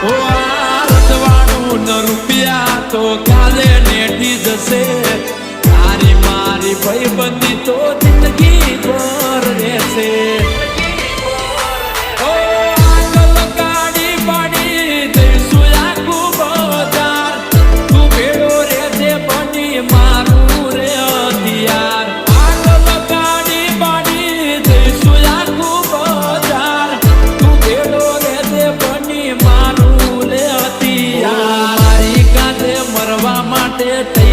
ઓ આ રજવાડું ન રૂપિયા તો કાલે નેઠી જશે તારી મારી ભાઈબંધી તો જિંદગી ભર રહેશે માટે